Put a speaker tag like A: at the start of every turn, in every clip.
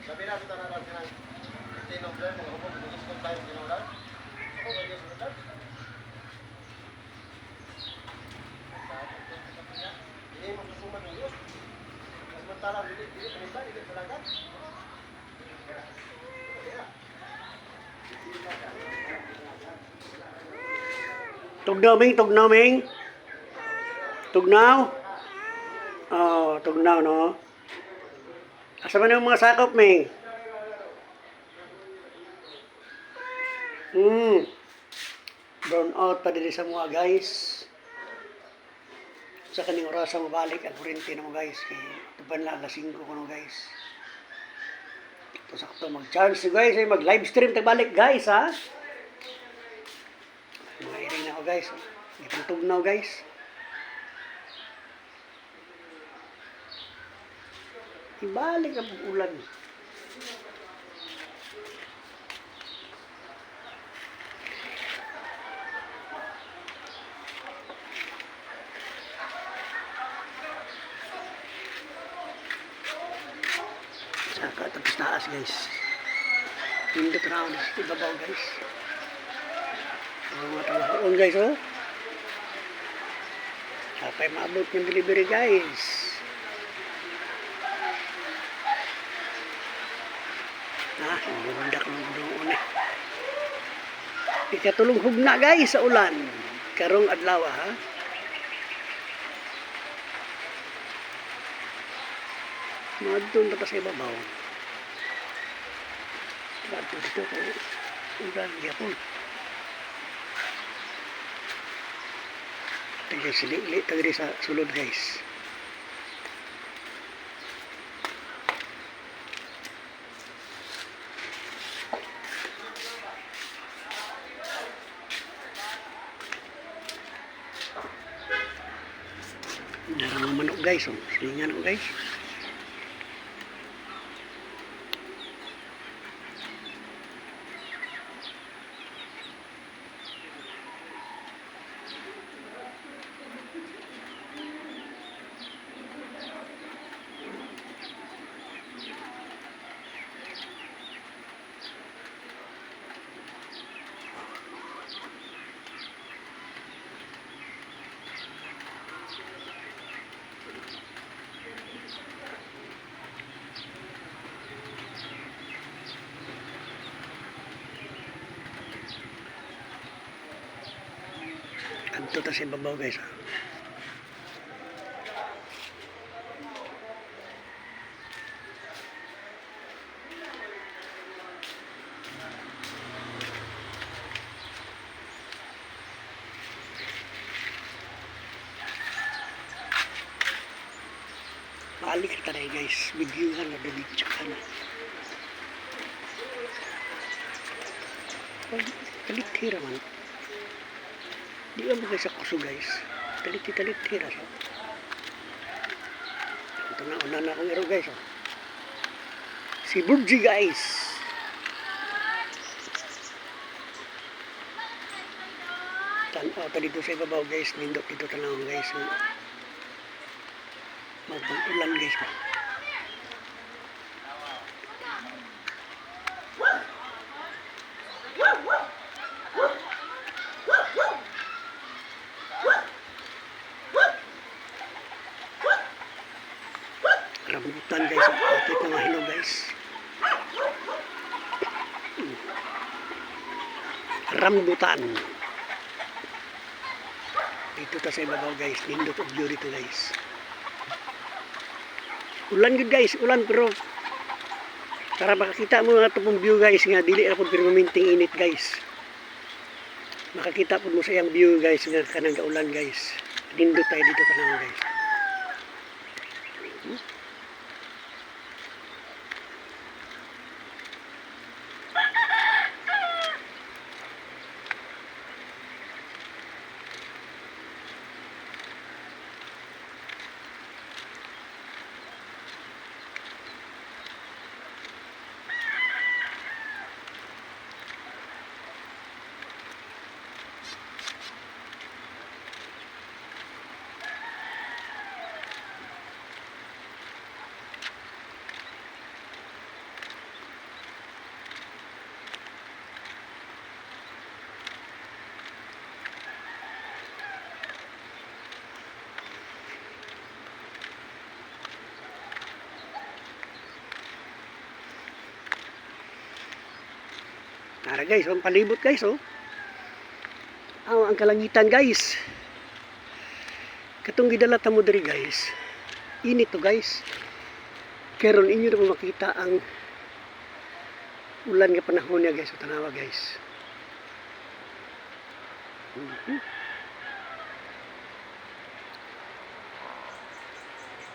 A: Sabi na kita na lang sinang tinobler mga hubog bilis kung tayo tinulan. Ako ba Diyos mo lang? Hindi mo susuman ng Diyos. Samantala, dili panimba, dili palagat.
B: Tugnaw, Ming. Tugnaw, Ming. Tugnaw. Oh, tugnaw, no? Asa man yung mga sakop, Ming? Brown out pa din sa mga guys. Sa kaning oras mabalik ang kurente na mo guys. Kaya tuban lang, alas 5 ko no guys. Ito sakto mag-charge guys. Ay mag-live stream tagbalik guys ha. Mga iring na ako guys. Itong tugnaw guys. Ibalik ang ulan. Saka tapos taas guys. Pindot round. Ibabaw guys. Mga tawahoon guys oh. Sapay maabot ng delivery guys. Hindi mandak ng doon eh. Ikatulong hugna guys sa ulan. Karong adlaw ha. Madun na pa sa ibabaw. Bato dito ko. Ulan yapon. Tagay sili tagay sa sulod guys. Darang manok guys, oh. Silingan ko guys. Kanto ta sa ibabaw guys ha. Balik ka tayo guys. Videohan na dalitsakan. Kalitira man. Di ba guys ako so guys. Taliti-talitira so. Ito na una na akong iro guys oh. Si Burji guys. Tanaw pa dito sa ibabaw guys. Nindot dito tanaw guys. Magpag-ulan guys ba. Rambutan guys, bakit na mahilo guys. Rambutan. Dito ta sa ibabaw guys, nindot of view dito guys. Ulan good guys, ulan pero para makakita mo nga itong view guys nga dili na po permanenteng init guys. Makakita po mo sa iyang view guys nga kanang kaulan guys. Nindot tayo dito kanang guys. Tara guys, ang palibot guys, oh. Ang kalangitan guys. Katong gidala ta mo diri guys. Init to guys. Karon inyo na po makita ang ulan nga panahon niya guys, o tanawa guys.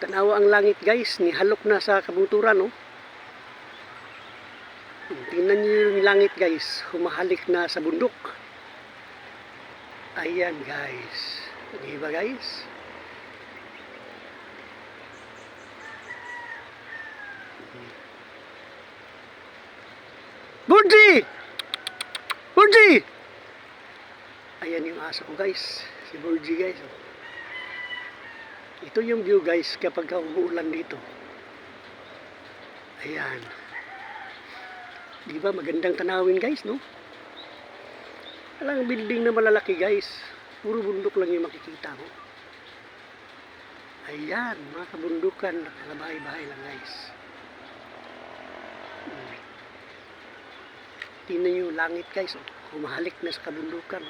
B: Tanawa ang langit guys, ni halok na sa kabunturan, oh. Tingnan niyo yung langit guys, humahalik na sa bundok. Ayan guys. Di ba guys? Burji! Burji! Ayan yung aso ko guys. Si Burji guys. Ito yung view guys kapag umuulan dito. Ayan. Di ba magandang tanawin guys, no? Walang building na malalaki guys. Puro bundok lang yung makikita mo. Ayan, mga kabundukan, mga bahay-bahay lang guys. Tingnan nyo yung langit guys, oh. Humahalik na sa kabundukan.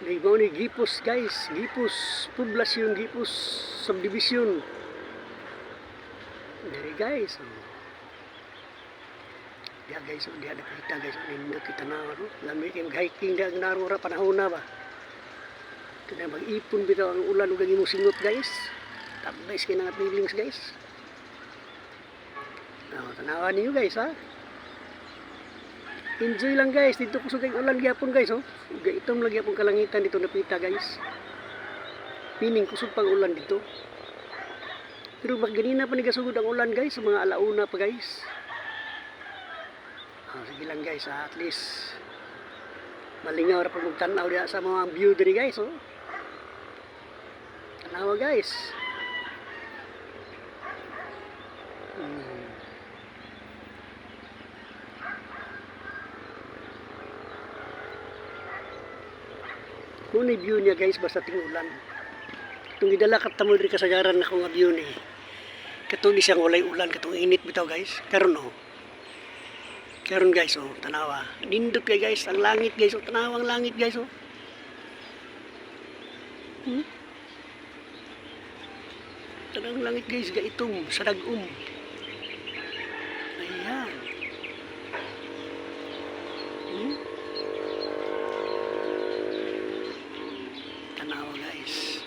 B: Naibaw ni Gipos guys, Gipos, poblasyon, Gipos, subdivision. Dari guys, oh. Diya guys, oh, diya nakita guys, nindot kita na, no? Lami kayo mag-hiking diya, narura, panahon na ba? Ito na mag-ipon bitaw ang ulan, ug mo singot guys. Tapos kayo nga feelings guys. Tanawa niyo guys, ha? Enjoy lang guys, dito kusog kayong ulan gyapon guys, oh. Itong lagi apong kalangitan dito napita guys. Pining kusog pang ulan dito. Pero ganina pa nigasugod ang ulan guys, sa mga alauna pa guys. Sige lang guys, at least malingaw ra pag magtanaw diha sa mga view diri guys, oh. Tanawa guys. Muna view niya guys, basta tingulan. Itong gidala katamo diri kasagaran na akong view ni. Katong di siyang walay ulan, katong init bitaw guys. Karon, oh. Karon guys, oh, tanawa. Nindot kay guys, ang langit guys, oh, tanawa ang langit guys, oh. Tanawa ang langit guys, gaitong sa dag-um. Ayan. Tanawa guys.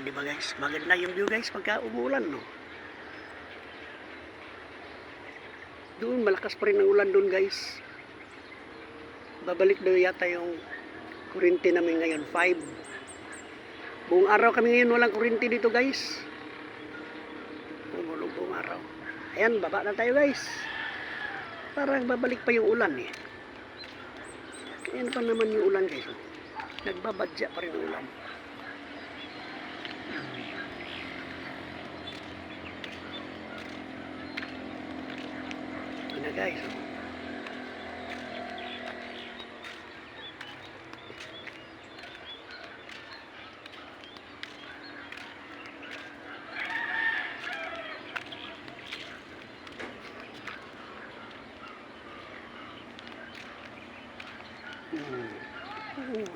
B: Diba guys? Maganda yung view guys pagka umuulan, no? Doon, malakas pa rin ang ulan doon guys. Babalik daw yata yung kuryente namin ngayon, 5. Buong araw kami ngayon walang kuryente dito guys. Buong araw. Ayan, baba na tayo guys. Parang babalik pa yung ulan eh. Ayan pa naman yung ulan guys. Nagbabadya pa rin ang ulan. Na guys,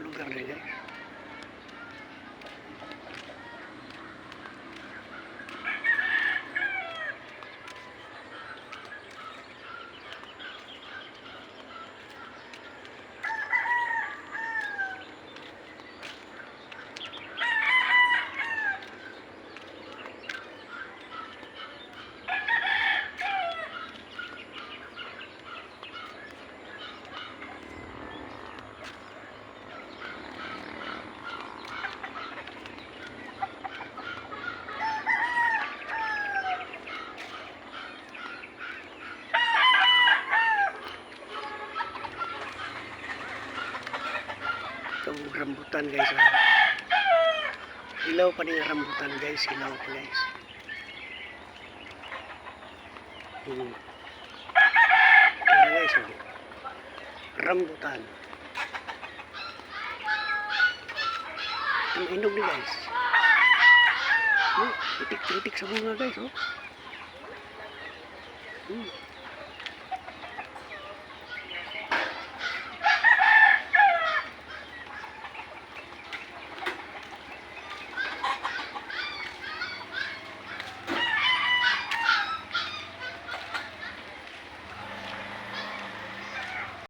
B: lugar na guys. Itong rambutan guys, oh. Hilaw pa rin rambutan guys, hilaw pa guys. Kaya guys, oh. Rambutan. Ang inog ni guys. Itik-itik sa bunga guys, oh.